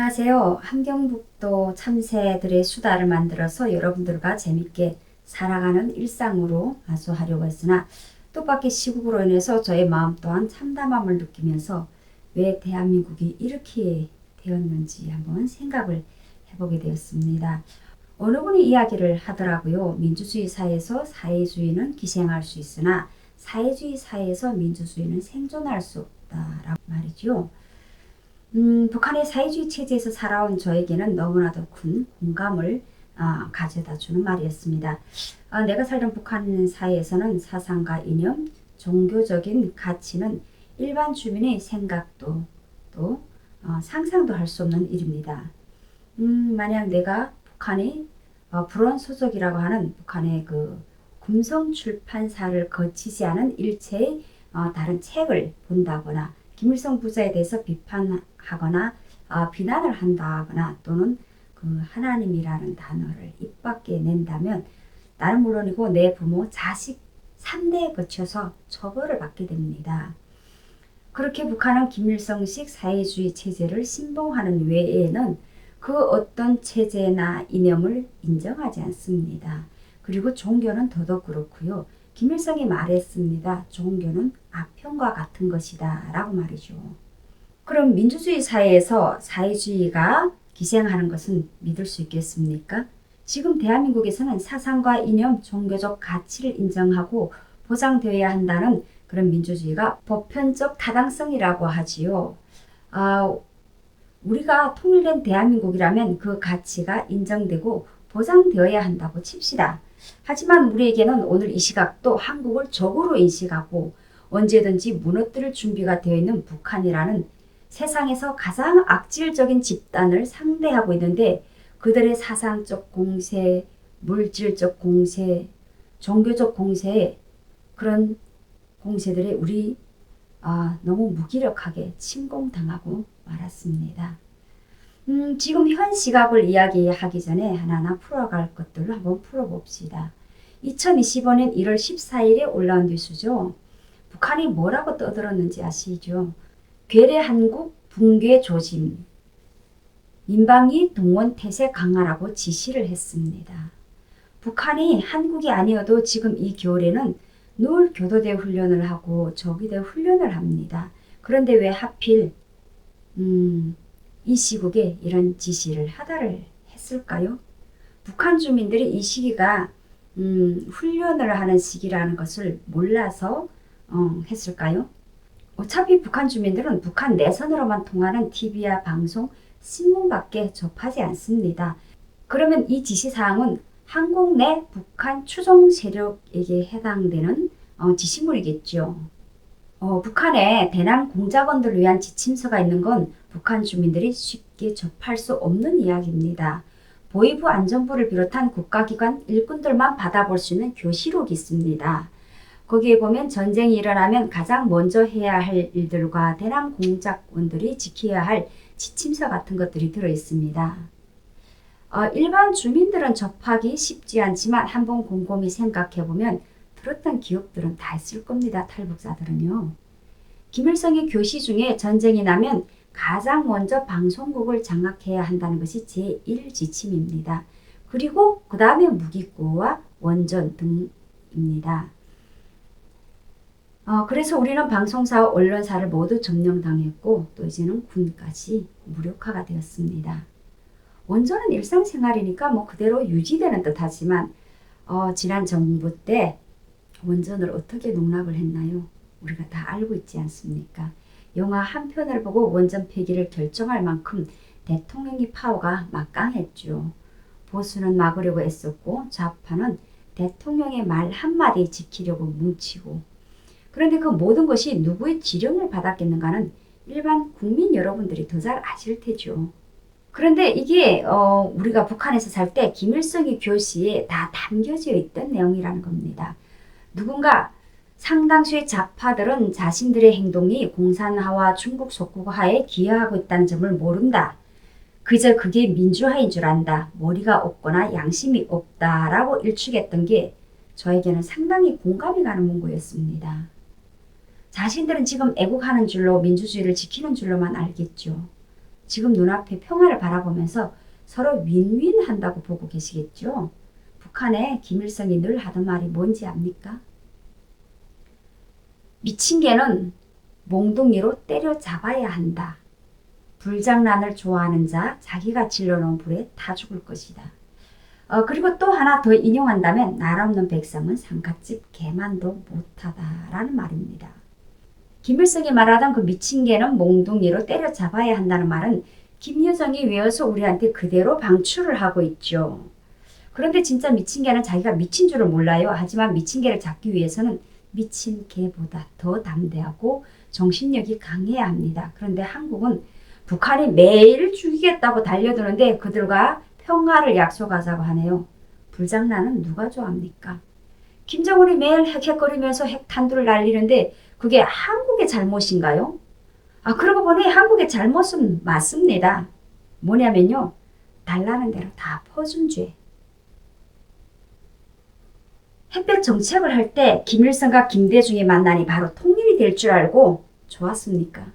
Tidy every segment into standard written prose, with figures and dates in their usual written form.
안녕하세요. 함경북도 참새들의 수다를 만들어서 여러분들과 재밌게 살아가는 일상으로 마주하려고 했으나 뜻밖의 시국으로 인해서 저의 마음 또한 참담함을 느끼면서 왜 대한민국이 이렇게 되었는지 한번 생각을 해보게 되었습니다. 어느 분이 이야기를 하더라고요. 민주주의 사회에서 사회주의는 기생할 수 있으나 사회주의 사회에서 민주주의는 생존할 수 없다라고 말이죠. 북한의 사회주의 체제에서 살아온 저에게는 너무나도 큰 공감을 가져다 주는 말이었습니다. 내가 살던 북한 사회에서는 사상과 이념, 종교적인 가치는 일반 주민의 생각도 또 상상도 할 수 없는 일입니다. 만약 내가 북한의 불원소속이라고 하는 북한의 그 금성 출판사를 거치지 않은 일체의 다른 책을 본다거나 김일성 부자에 대해서 비판하거나 비난을 한다거나 또는 그 하나님이라는 단어를 입 밖에 낸다면 나는 물론이고 내 부모, 자식 3대에 거쳐서 처벌을 받게 됩니다. 그렇게 북한은 김일성식 사회주의 체제를 신봉하는 외에는 그 어떤 체제나 이념을 인정하지 않습니다. 그리고 종교는 더더욱 그렇고요. 김일성이 말했습니다. 종교는 아편과 같은 것이다 라고 말이죠. 그럼 민주주의 사회에서 사회주의가 기생하는 것은 믿을 수 있겠습니까? 지금 대한민국에서는 사상과 이념, 종교적 가치를 인정하고 보장되어야 한다는 그런 민주주의가 보편적 타당성이라고 하지요. 우리가 통일된 대한민국이라면 그 가치가 인정되고 보장되어야 한다고 칩시다. 하지만 우리에게는 오늘 이 시각도 한국을 적으로 인식하고 언제든지 무너뜨릴 준비가 되어 있는 북한이라는 세상에서 가장 악질적인 집단을 상대하고 있는데 그들의 사상적 공세, 물질적 공세, 종교적 공세에 그런 공세들에 우리 너무 무기력하게 침공당하고 말았습니다. 지금 현 시각을 이야기하기 전에 하나하나 풀어갈 것들을 한번 풀어봅시다. 2025년 1월 14일에 올라온 뉴스죠. 북한이 뭐라고 떠들었는지 아시죠? 괴뢰 한국 붕괴 조짐, 민방위 동원 태세 강화라고 지시를 했습니다. 북한이 한국이 아니어도 지금 이 겨울에는 늘 교도대 훈련을 하고 저기대 훈련을 합니다. 그런데 왜 하필 이 시국에 이런 지시를 하다를 했을까요? 북한 주민들이 이 시기가 훈련을 하는 시기라는 것을 몰라서 했을까요? 어차피 북한 주민들은 북한 내선으로만 통하는 TV와 방송, 신문밖에 접하지 않습니다. 그러면 이 지시사항은 한국 내 북한 추종 세력에게 해당되는 지시물이겠죠. 북한에 대남 공작원들을 위한 지침서가 있는 건 북한 주민들이 쉽게 접할 수 없는 이야기입니다. 보위부 안전부를 비롯한 국가기관 일꾼들만 받아볼 수 있는 교시록이 있습니다. 거기에 보면 전쟁이 일어나면 가장 먼저 해야 할 일들과 대남 공작원들이 지켜야 할 지침서 같은 것들이 들어있습니다. 일반 주민들은 접하기 쉽지 않지만 한번 곰곰이 생각해보면 들었던 기억들은 다 있을 겁니다. 탈북자들은요. 김일성의 교시 중에 전쟁이 나면 가장 먼저 방송국을 장악해야 한다는 것이 제1지침입니다. 그리고 그 다음에 무기고와 원전 등입니다. 그래서 우리는 방송사와 언론사를 모두 점령당했고 또 이제는 군까지 무력화가 되었습니다. 원전은 일상생활이니까 뭐 그대로 유지되는 듯하지만 지난 정부 때 원전을 어떻게 농락을 했나요? 우리가 다 알고 있지 않습니까? 영화 한 편을 보고 원전 폐기를 결정할 만큼 대통령의 파워가 막강했죠. 보수는 막으려고 애썼고 좌파는 대통령의 말 한마디 지키려고 뭉치고 그런데 그 모든 것이 누구의 지령을 받았겠는가는 일반 국민 여러분들이 더 잘 아실 테죠. 그런데 이게 우리가 북한에서 살 때 김일성의 교시에 다 담겨져 있던 내용이라는 겁니다. 누군가 상당수의 좌파들은 자신들의 행동이 공산화와 중국 속국화에 기여하고 있다는 점을 모른다. 그저 그게 민주화인 줄 안다. 머리가 없거나 양심이 없다라고 일축했던 게 저에게는 상당히 공감이 가는 문구였습니다. 자신들은 지금 애국하는 줄로 민주주의를 지키는 줄로만 알겠죠. 지금 눈앞에 평화를 바라보면서 서로 윈윈한다고 보고 계시겠죠. 북한의 김일성이 늘 하던 말이 뭔지 압니까? 미친 개는 몽둥이로 때려잡아야 한다. 불장난을 좋아하는 자 자기가 질러놓은 불에 타 죽을 것이다. 그리고 또 하나 더 인용한다면 나라 없는 백성은 상갓집 개만도 못하다라는 말입니다. 김일성이 말하던 그 미친 개는 몽둥이로 때려잡아야 한다는 말은 김여정이 외워서 우리한테 그대로 방출을 하고 있죠. 그런데 진짜 미친 개는 자기가 미친 줄을 몰라요. 하지만 미친 개를 잡기 위해서는 미친 개보다 더 담대하고 정신력이 강해야 합니다. 그런데 한국은 북한이 매일 죽이겠다고 달려드는데 그들과 평화를 약속하자고 하네요. 불장난은 누가 좋아합니까? 김정은이 매일 헥헥거리면서 핵탄두를 날리는데 그게 한국의 잘못인가요? 그러고 보니 한국의 잘못은 맞습니다. 뭐냐면요. 달라는 대로 다 퍼준 죄. 햇볕 정책을 할 때 김일성과 김대중이 만나니 바로 통일이 될 줄 알고 좋았습니까?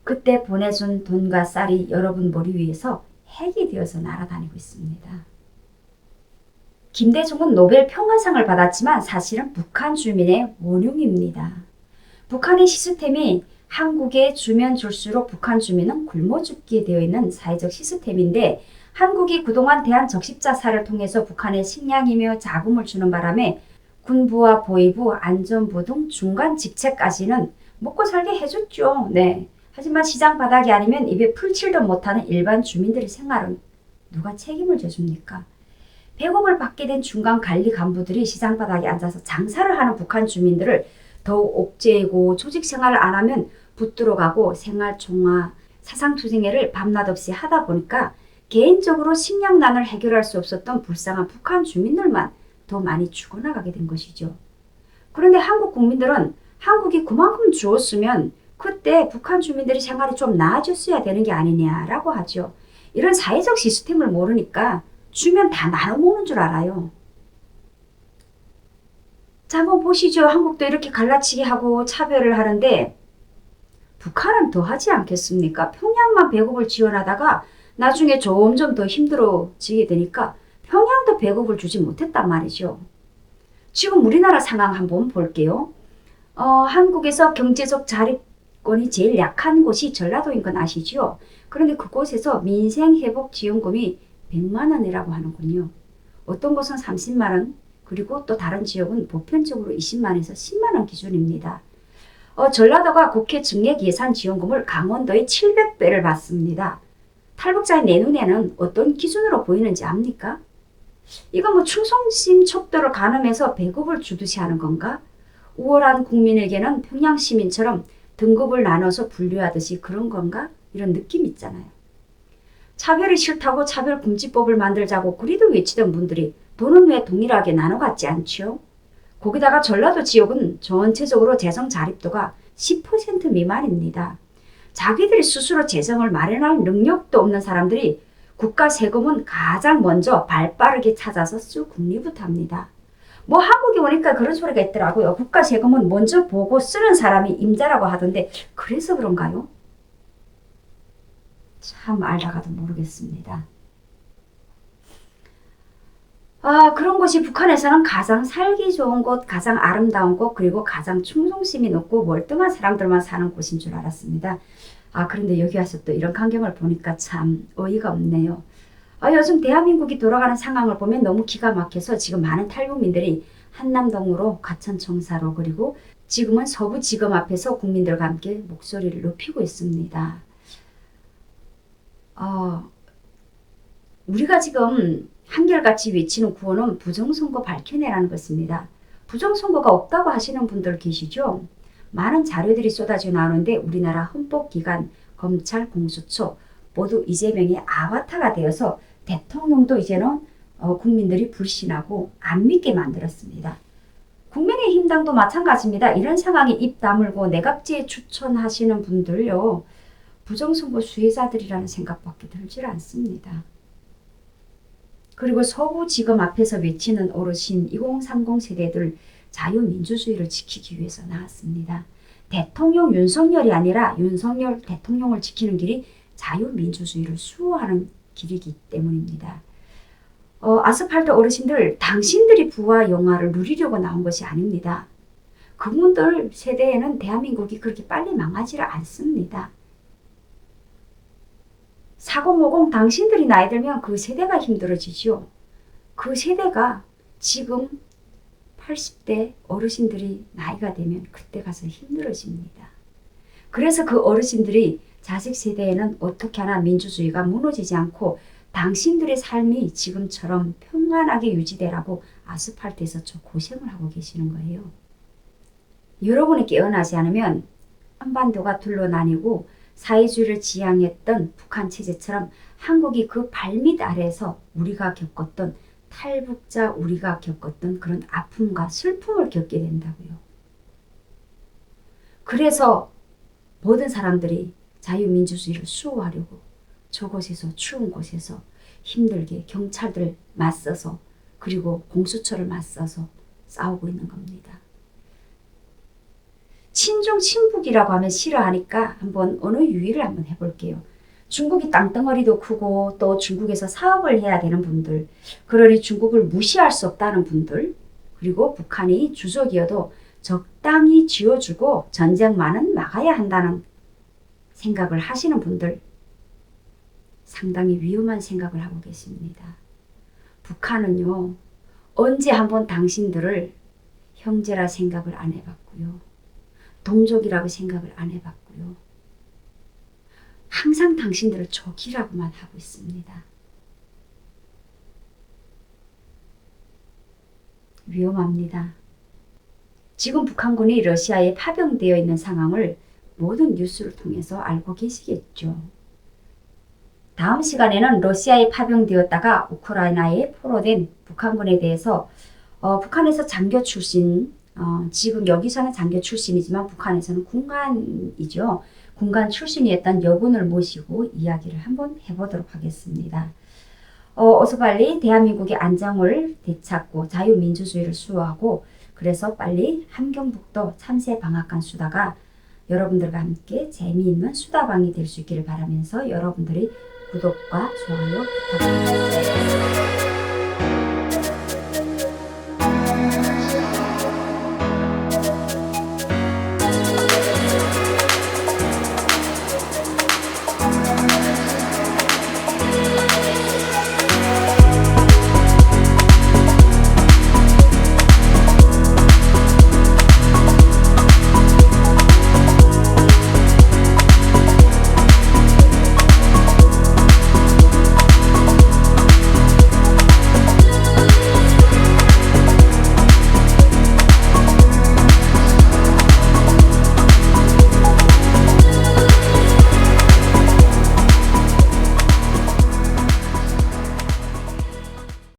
그때 보내준 돈과 쌀이 여러분 머리 위에서 핵이 되어서 날아다니고 있습니다. 김대중은 노벨 평화상을 받았지만 사실은 북한 주민의 원흉입니다. 북한의 시스템이 한국에 주면 줄수록 북한 주민은 굶어 죽게 되어 있는 사회적 시스템인데 한국이 그동안 대한 적십자사를 통해서 북한에 식량이며 자금을 주는 바람에 군부와 보위부, 안전부 등 중간 직책까지는 먹고 살게 해줬죠. 네. 하지만 시장 바닥이 아니면 입에 풀칠도 못하는 일반 주민들의 생활은 누가 책임을 져줍니까? 배급을 받게 된 중간 관리 간부들이 시장 바닥에 앉아서 장사를 하는 북한 주민들을 더욱 옥죄고 조직 생활을 안 하면 붙들어 가고 생활총화, 사상투쟁회를 밤낮 없이 하다 보니까 개인적으로 식량난을 해결할 수 없었던 불쌍한 북한 주민들만 더 많이 죽어나가게 된 것이죠. 그런데 한국 국민들은 한국이 그만큼 주었으면 그때 북한 주민들의 생활이 좀 나아졌어야 되는 게 아니냐라고 하죠. 이런 사회적 시스템을 모르니까 주면 다 나눠 먹는 줄 알아요. 자, 한번 보시죠. 한국도 이렇게 갈라치기 하고 차별을 하는데 북한은 더 하지 않겠습니까? 평양만 배급을 지원하다가 나중에 점점 더 힘들어지게 되니까 평양도 배급을 주지 못했단 말이죠. 지금 우리나라 상황 한번 볼게요. 한국에서 경제적 자립권이 제일 약한 곳이 전라도인 건 아시죠? 그런데 그곳에서 민생회복지원금이 100만 원이라고 하는군요. 어떤 곳은 30만 원, 그리고 또 다른 지역은 보편적으로 20만 원에서 10만 원 기준입니다. 전라도가 국회 증액 예산 지원금을 강원도의 700배를 받습니다. 탈북자의 내 눈에는 어떤 기준으로 보이는지 압니까? 이거 뭐 충성심 척도를 가늠해서 배급을 주듯이 하는 건가? 우월한 국민에게는 평양 시민처럼 등급을 나눠서 분류하듯이 그런 건가? 이런 느낌 있잖아요. 차별이 싫다고 차별금지법을 만들자고 그리도 외치던 분들이 돈은 왜 동일하게 나눠 갖지 않지요? 거기다가 전라도 지역은 전체적으로 재정 자립도가 10% 미만입니다. 자기들이 스스로 재정을 마련할 능력도 없는 사람들이 국가 세금은 가장 먼저 발빠르게 찾아서 쑥 국리부터 합니다. 뭐 한국에 오니까 그런 소리가 있더라고요. 국가 세금은 먼저 보고 쓰는 사람이 임자라고 하던데 그래서 그런가요? 참 알다가도 모르겠습니다. 그런 곳이 북한에서는 가장 살기 좋은 곳, 가장 아름다운 곳, 그리고 가장 충성심이 높고 월등한 사람들만 사는 곳인 줄 알았습니다. 그런데 여기 와서 또 이런 광경을 보니까 참 어이가 없네요. 요즘 대한민국이 돌아가는 상황을 보면 너무 기가 막혀서 지금 많은 탈북민들이 한남동으로 과천청사로 그리고 지금은 서부지검 앞에서 국민들과 함께 목소리를 높이고 있습니다. 우리가 지금 한결같이 외치는 구호는 부정선거 밝혀내라는 것입니다. 부정선거가 없다고 하시는 분들 계시죠? 많은 자료들이 쏟아져 나오는데 우리나라 헌법기관, 검찰, 공수처 모두 이재명의 아바타가 되어서 대통령도 이제는 국민들이 불신하고 안 믿게 만들었습니다. 국민의힘당도 마찬가지입니다. 이런 상황에 입 다물고 내각제 추천하시는 분들요. 부정선거 수혜자들이라는 생각밖에 들질 않습니다. 그리고 서부지검 앞에서 외치는 어르신 2030 세대들 자유민주주의를 지키기 위해서 나왔습니다. 대통령 윤석열이 아니라 윤석열 대통령을 지키는 길이 자유민주주의를 수호하는 길이기 때문입니다. 아스팔트 어르신들, 당신들이 부와 영화를 누리려고 나온 것이 아닙니다. 그분들 세대에는 대한민국이 그렇게 빨리 망하지를 않습니다. 4050 당신들이 나이 들면 그 세대가 힘들어지죠. 그 세대가 지금 80대 어르신들이 나이가 되면 그때 가서 힘들어집니다. 그래서 그 어르신들이 자식 세대에는 어떻게 하나 민주주의가 무너지지 않고 당신들의 삶이 지금처럼 평안하게 유지되라고 아스팔트에서 저 고생을 하고 계시는 거예요. 여러분이 깨어나지 않으면 한반도가 둘로 나뉘고 사회주의를 지향했던 북한 체제처럼 한국이 그 발밑 아래에서 우리가 겪었던 탈북자 우리가 겪었던 그런 아픔과 슬픔을 겪게 된다고요. 그래서 모든 사람들이 자유민주주의를 수호하려고 저곳에서 추운 곳에서 힘들게 경찰들 맞서서 그리고 공수처를 맞서서 싸우고 있는 겁니다. 친중 친북이라고 하면 싫어하니까 한번 어느 유의를 한번 해볼게요. 중국이 땅덩어리도 크고 또 중국에서 사업을 해야 되는 분들, 그러니 중국을 무시할 수 없다는 분들, 그리고 북한이 주적이어도 적당히 쥐어주고 전쟁만은 막아야 한다는 생각을 하시는 분들, 상당히 위험한 생각을 하고 계십니다. 북한은요, 언제 한번 당신들을 형제라 생각을 안 해봤고요. 동족이라고 생각을 안 해봤고요. 항상 당신들을 적이라고만 하고 있습니다. 위험합니다. 지금 북한군이 러시아에 파병되어 있는 상황을 모든 뉴스를 통해서 알고 계시겠죠. 다음 시간에는 러시아에 파병되었다가 우크라이나에 포로된 북한군에 대해서 북한에서 장교 출신, 지금 여기서는 장교 출신이지만 북한에서는 군관이죠. 군관 출신이었던 여군을 모시고 이야기를 한번 해보도록 하겠습니다. 어서 빨리 대한민국의 안정을 되찾고 자유민주주의를 수호하고 그래서 빨리 함경북도 참새 방앗간 수다가 여러분들과 함께 재미있는 수다방이 될 수 있기를 바라면서 여러분들이 구독과 좋아요 부탁드립니다.